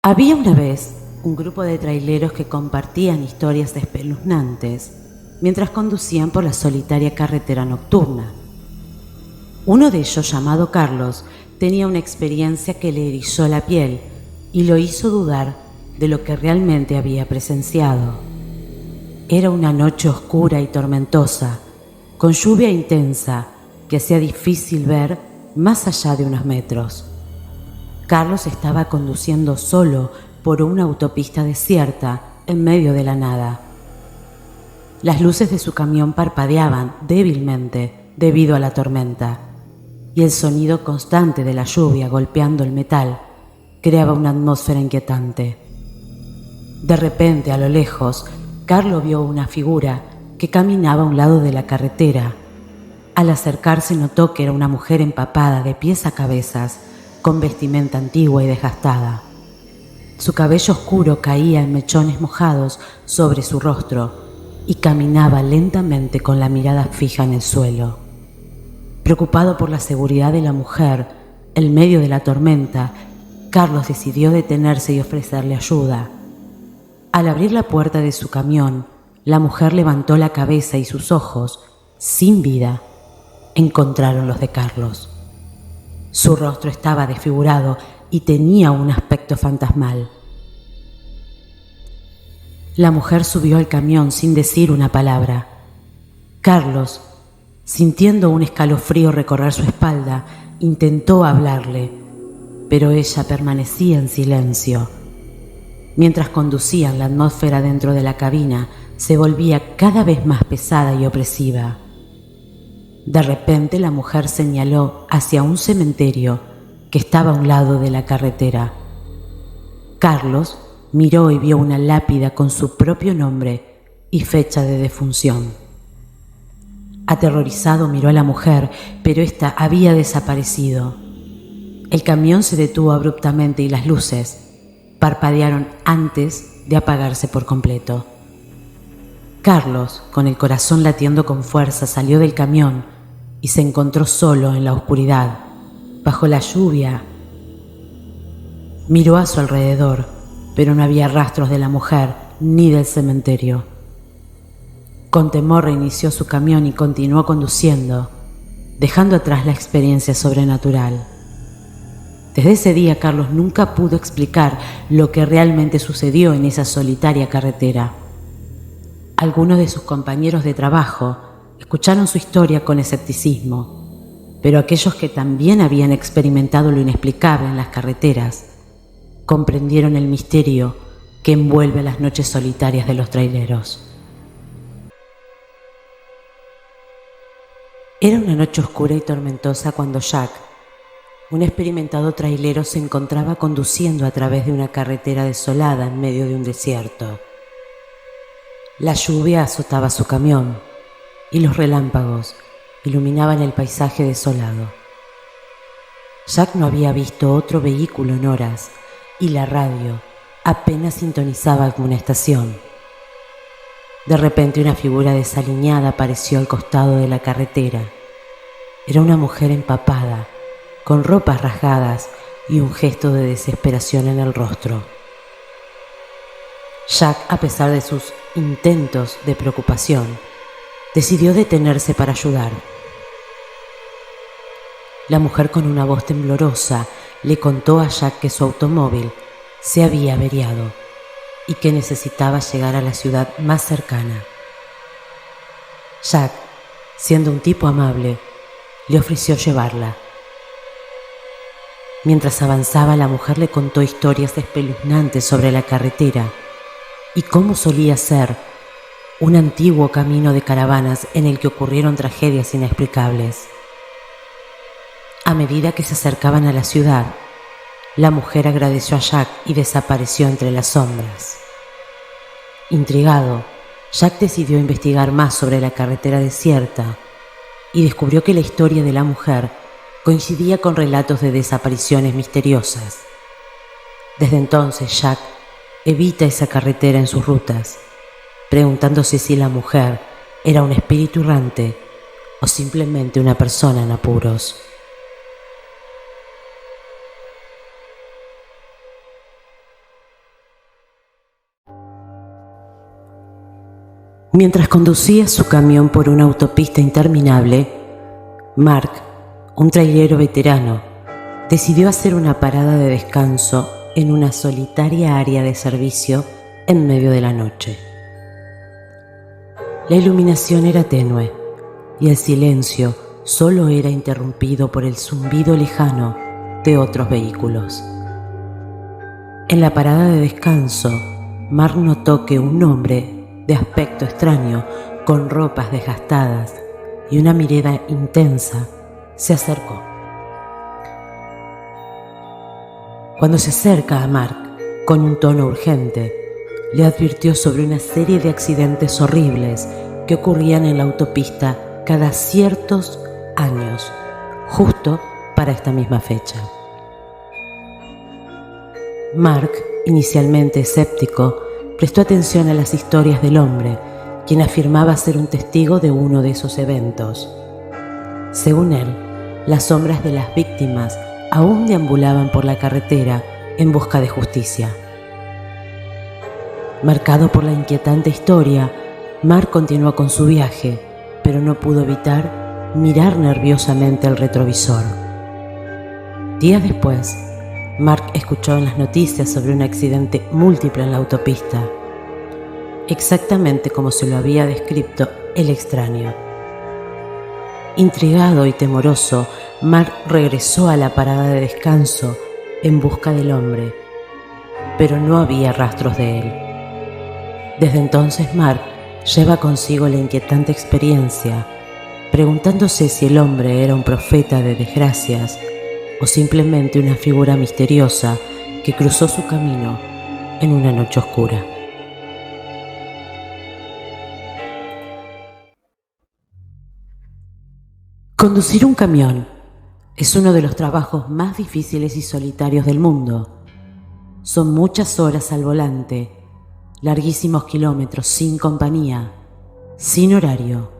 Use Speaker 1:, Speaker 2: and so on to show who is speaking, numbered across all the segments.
Speaker 1: Había una vez un grupo de traileros que compartían historias espeluznantes mientras conducían por la solitaria carretera nocturna. Uno de ellos, llamado Carlos, tenía una experiencia que le erizó la piel y lo hizo dudar de lo que realmente había presenciado. Era una noche oscura y tormentosa, con lluvia intensa que hacía difícil ver más allá de unos metros. Carlos estaba conduciendo solo por una autopista desierta en medio de la nada. Las luces de su camión parpadeaban débilmente debido a la tormenta, y el sonido constante de la lluvia golpeando el metal creaba una atmósfera inquietante. De repente, a lo lejos, Carlos vio una figura que caminaba a un lado de la carretera. Al acercarse notó que era una mujer empapada de pies a cabezas, con vestimenta antigua y desgastada. Su cabello oscuro caía en mechones mojados sobre su rostro y caminaba lentamente con la mirada fija en el suelo. Preocupado por la seguridad de la mujer, en medio de la tormenta, Carlos decidió detenerse y ofrecerle ayuda. Al abrir la puerta de su camión, la mujer levantó la cabeza y sus ojos, sin vida, encontraron los de Carlos. Su rostro estaba desfigurado y tenía un aspecto fantasmal. La mujer subió al camión sin decir una palabra. Carlos, sintiendo un escalofrío recorrer su espalda, intentó hablarle, pero ella permanecía en silencio. Mientras conducían, la atmósfera dentro de la cabina se volvía cada vez más pesada y opresiva. De repente la mujer señaló hacia un cementerio que estaba a un lado de la carretera. Carlos miró y vio una lápida con su propio nombre y fecha de defunción. Aterrorizado miró a la mujer, pero ésta había desaparecido. El camión se detuvo abruptamente y las luces parpadearon antes de apagarse por completo. Carlos, con el corazón latiendo con fuerza, salió del camión y se encontró solo en la oscuridad, bajo la lluvia. Miró a su alrededor, pero no había rastros de la mujer ni del cementerio. Con temor reinició su camión y continuó conduciendo, dejando atrás la experiencia sobrenatural. Desde ese día, Carlos nunca pudo explicar lo que realmente sucedió en esa solitaria carretera. Algunos de sus compañeros de trabajo escucharon su historia con escepticismo, pero aquellos que también habían experimentado lo inexplicable en las carreteras comprendieron el misterio que envuelve las noches solitarias de los traileros. Era una noche oscura y tormentosa cuando Jack, un experimentado trailero, se encontraba conduciendo a través de una carretera desolada en medio de un desierto. La lluvia azotaba su camión y los relámpagos iluminaban el paisaje desolado. Jack no había visto otro vehículo en horas y la radio apenas sintonizaba alguna estación. De repente una figura desaliñada apareció al costado de la carretera. Era una mujer empapada, con ropas rasgadas y un gesto de desesperación en el rostro. Jack, a pesar de sus intentos de preocupación, decidió detenerse para ayudar. La mujer, con una voz temblorosa, le contó a Jack que su automóvil se había averiado y que necesitaba llegar a la ciudad más cercana. Jack, siendo un tipo amable, le ofreció llevarla. Mientras avanzaba, la mujer le contó historias espeluznantes sobre la carretera y cómo solía ser un antiguo camino de caravanas en el que ocurrieron tragedias inexplicables. A medida que se acercaban a la ciudad, la mujer agradeció a Jack y desapareció entre las sombras. Intrigado, Jack decidió investigar más sobre la carretera desierta y descubrió que la historia de la mujer coincidía con relatos de desapariciones misteriosas. Desde entonces, Jack evita esa carretera en sus rutas, preguntándose si la mujer era un espíritu errante o simplemente una persona en apuros. Mientras conducía su camión por una autopista interminable, Mark, un trailero veterano, decidió hacer una parada de descanso en una solitaria área de servicio en medio de la noche. La iluminación era tenue y el silencio solo era interrumpido por el zumbido lejano de otros vehículos. En la parada de descanso, Mark notó que un hombre de aspecto extraño, con ropas desgastadas y una mirada intensa, se acercó. Cuando se acerca a Mark con un tono urgente, le advirtió sobre una serie de accidentes horribles que ocurrían en la autopista cada ciertos años, justo para esta misma fecha. Mark, inicialmente escéptico, prestó atención a las historias del hombre, quien afirmaba ser un testigo de uno de esos eventos. Según él, las sombras de las víctimas aún deambulaban por la carretera en busca de justicia. Marcado por la inquietante historia, Mark continuó con su viaje, pero no pudo evitar mirar nerviosamente el retrovisor. Días después, Mark escuchó en las noticias sobre un accidente múltiple en la autopista, exactamente como se lo había descrito el extraño. Intrigado y temoroso, Mark regresó a la parada de descanso en busca del hombre, pero no había rastros de él. Desde entonces Mark lleva consigo la inquietante experiencia, preguntándose si el hombre era un profeta de desgracias o simplemente una figura misteriosa que cruzó su camino en una noche oscura. Conducir un camión es uno de los trabajos más difíciles y solitarios del mundo. Son muchas horas al volante, larguísimos kilómetros sin compañía, sin horario,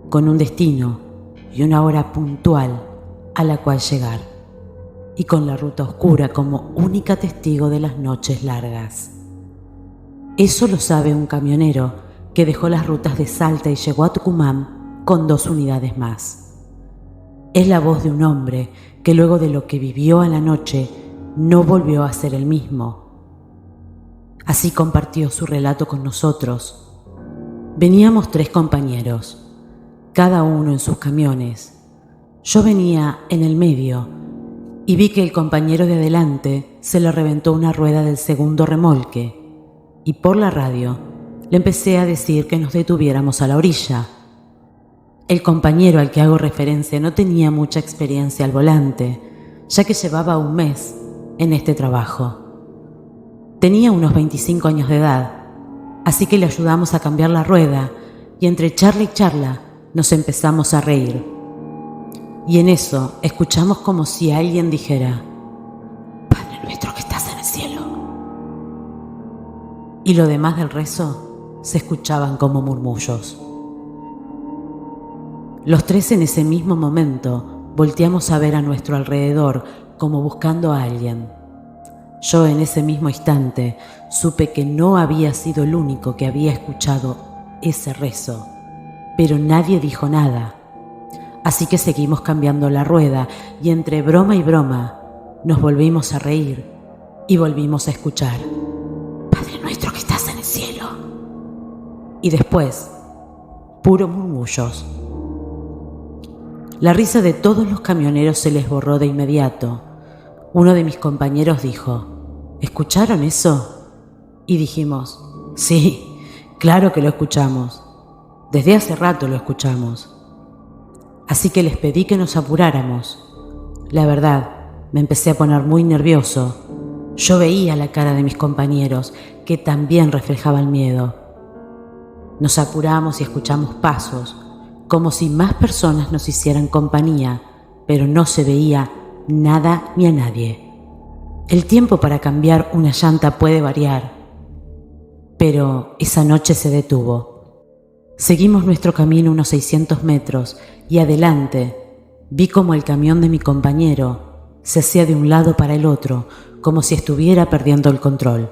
Speaker 1: con un destino y una hora puntual a la cual llegar, y con la ruta oscura como única testigo de las noches largas. Eso lo sabe un camionero que dejó las rutas de Salta y llegó a Tucumán con 2 unidades más. Es la voz de un hombre que luego de lo que vivió a la noche no volvió a ser el mismo. Así compartió su relato con nosotros. Veníamos 3 compañeros, cada uno en sus camiones. Yo venía en el medio y vi que el compañero de adelante se le reventó una rueda del segundo remolque y por la radio le empecé a decir que nos detuviéramos a la orilla. El compañero al que hago referencia no tenía mucha experiencia al volante, ya que llevaba 1 mes en este trabajo. Tenía unos 25 años de edad, así que le ayudamos a cambiar la rueda y entre charla y charla nos empezamos a reír. Y en eso escuchamos como si alguien dijera: «Padre nuestro que estás en el cielo». Y lo demás del rezo se escuchaban como murmullos. Los 3 en ese mismo momento volteamos a ver a nuestro alrededor como buscando a alguien. Yo en ese mismo instante supe que no había sido el único que había escuchado ese rezo, pero nadie dijo nada. Así que seguimos cambiando la rueda y entre broma y broma nos volvimos a reír y volvimos a escuchar: «Padre nuestro que estás en el cielo». Y después, puros murmullos. La risa de todos los camioneros se les borró de inmediato. Uno de mis compañeros dijo: «¿Escucharon eso?» Y dijimos: «Sí, claro que lo escuchamos. Desde hace rato lo escuchamos». Así que les pedí que nos apuráramos. La verdad, me empecé a poner muy nervioso. Yo veía la cara de mis compañeros, que también reflejaban miedo. Nos apuramos y escuchamos pasos, como si más personas nos hicieran compañía, pero no se veía nada ni a nadie. El tiempo para cambiar una llanta puede variar, pero esa noche se detuvo. Seguimos nuestro camino unos 600 metros y adelante vi como el camión de mi compañero se hacía de un lado para el otro, como si estuviera perdiendo el control.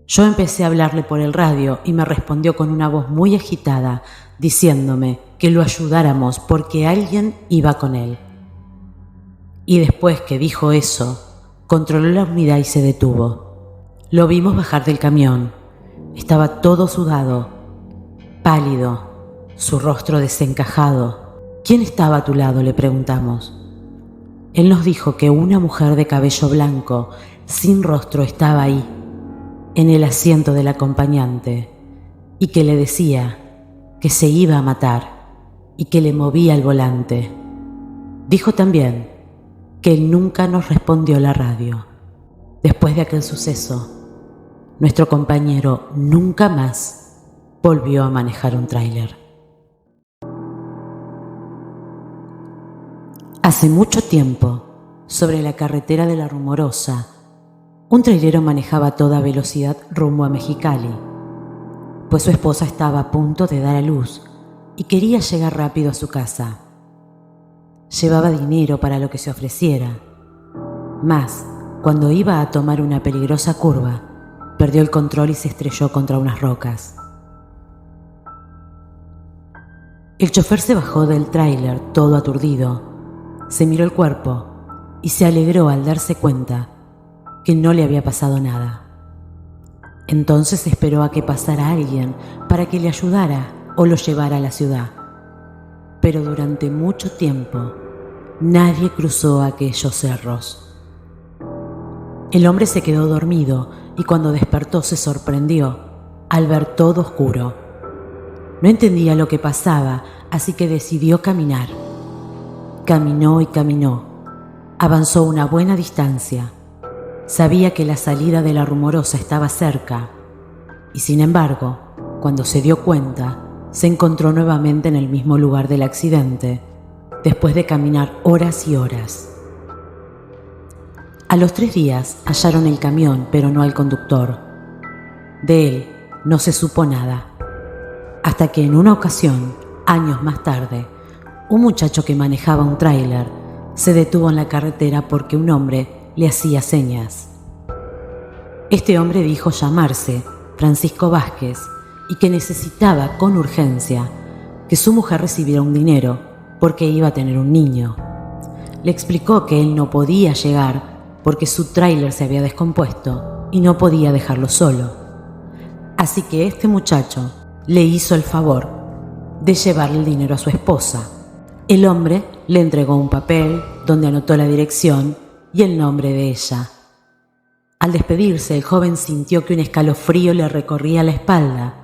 Speaker 1: Yo empecé a hablarle por el radio y me respondió con una voz muy agitada, diciéndome que lo ayudáramos porque alguien iba con él. Y después que dijo eso, controló la unidad y se detuvo. Lo vimos bajar del camión. Estaba todo sudado, pálido, su rostro desencajado. ¿Quién estaba a tu lado?, le preguntamos. Él nos dijo que una mujer de cabello blanco, sin rostro, estaba ahí, en el asiento del acompañante, y que le decía que se iba a matar y que le movía el volante. Dijo también que él nunca nos respondió la radio. Después de aquel suceso, nuestro compañero nunca más volvió a manejar un tráiler. Hace mucho tiempo, sobre la carretera de La Rumorosa, un trailero manejaba a toda velocidad rumbo a Mexicali, pues su esposa estaba a punto de dar a luz y quería llegar rápido a su casa. Llevaba dinero para lo que se ofreciera. Mas, cuando iba a tomar una peligrosa curva, perdió el control y se estrelló contra unas rocas. El chofer se bajó del tráiler todo aturdido, se miró el cuerpo y se alegró al darse cuenta que no le había pasado nada. Entonces esperó a que pasara alguien para que le ayudara o lo llevara a la ciudad. Pero durante mucho tiempo nadie cruzó aquellos cerros. El hombre se quedó dormido y cuando despertó se sorprendió al ver todo oscuro. No entendía lo que pasaba, así que decidió caminar. Caminó y caminó. Avanzó una buena distancia. Sabía que la salida de La Rumorosa estaba cerca y, sin embargo, cuando se dio cuenta, se encontró nuevamente en el mismo lugar del accidente, después de caminar horas y horas. A los 3 días hallaron el camión, pero no al conductor. De él no se supo nada, hasta que en una ocasión, años más tarde, un muchacho que manejaba un tráiler se detuvo en la carretera porque un hombre le hacía señas. Este hombre dijo llamarse Francisco Vázquez y que necesitaba con urgencia que su mujer recibiera un dinero porque iba a tener un niño. Le explicó que él no podía llegar porque su tráiler se había descompuesto y no podía dejarlo solo. Así que este muchacho le hizo el favor de llevarle el dinero a su esposa. El hombre le entregó un papel donde anotó la dirección y el nombre de ella. Al despedirse, el joven sintió que un escalofrío le recorría la espalda,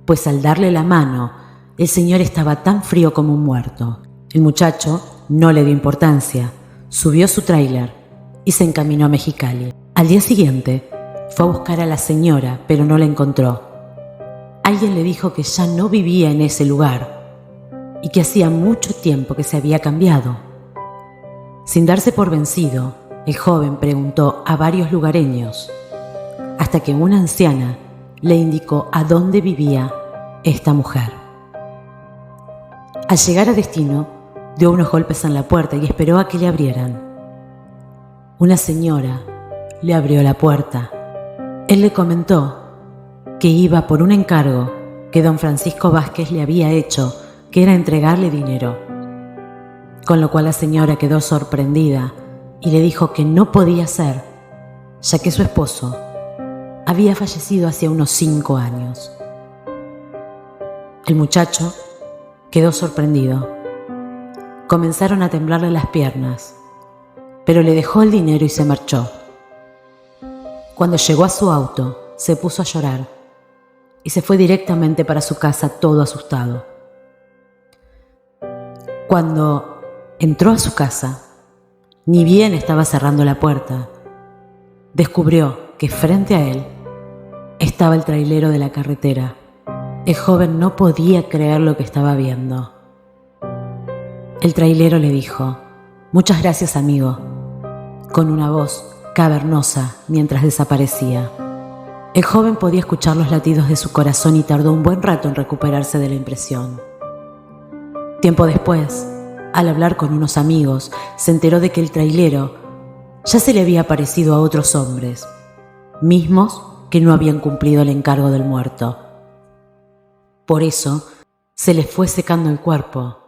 Speaker 1: pues al darle la mano, el señor estaba tan frío como un muerto. El muchacho no le dio importancia, subió su tráiler y se encaminó a Mexicali. Al día siguiente, fue a buscar a la señora, pero no la encontró. Alguien le dijo que ya no vivía en ese lugar y que hacía mucho tiempo que se había cambiado. Sin darse por vencido, el joven preguntó a varios lugareños, hasta que una anciana le indicó a dónde vivía esta mujer. Al llegar a destino, dio unos golpes en la puerta y esperó a que le abrieran. Una señora le abrió la puerta. Él le comentó que iba por un encargo que don Francisco Vázquez le había hecho, que era entregarle dinero. Con lo cual la señora quedó sorprendida y le dijo que no podía ser, ya que su esposo había fallecido hacía unos 5 años. El muchacho quedó sorprendido. Comenzaron a temblarle las piernas, pero le dejó el dinero y se marchó. Cuando llegó a su auto, se puso a llorar y se fue directamente para su casa todo asustado. Cuando entró a su casa, ni bien estaba cerrando la puerta, descubrió que frente a él estaba el trailero de la carretera. El joven no podía creer lo que estaba viendo. El trailero le dijo: «Muchas gracias, amigo», con una voz cavernosa mientras desaparecía. El joven podía escuchar los latidos de su corazón y tardó un buen rato en recuperarse de la impresión. Tiempo después, al hablar con unos amigos, se enteró de que el trailero ya se le había parecido a otros hombres, mismos que no habían cumplido el encargo del muerto. Por eso se les fue secando el cuerpo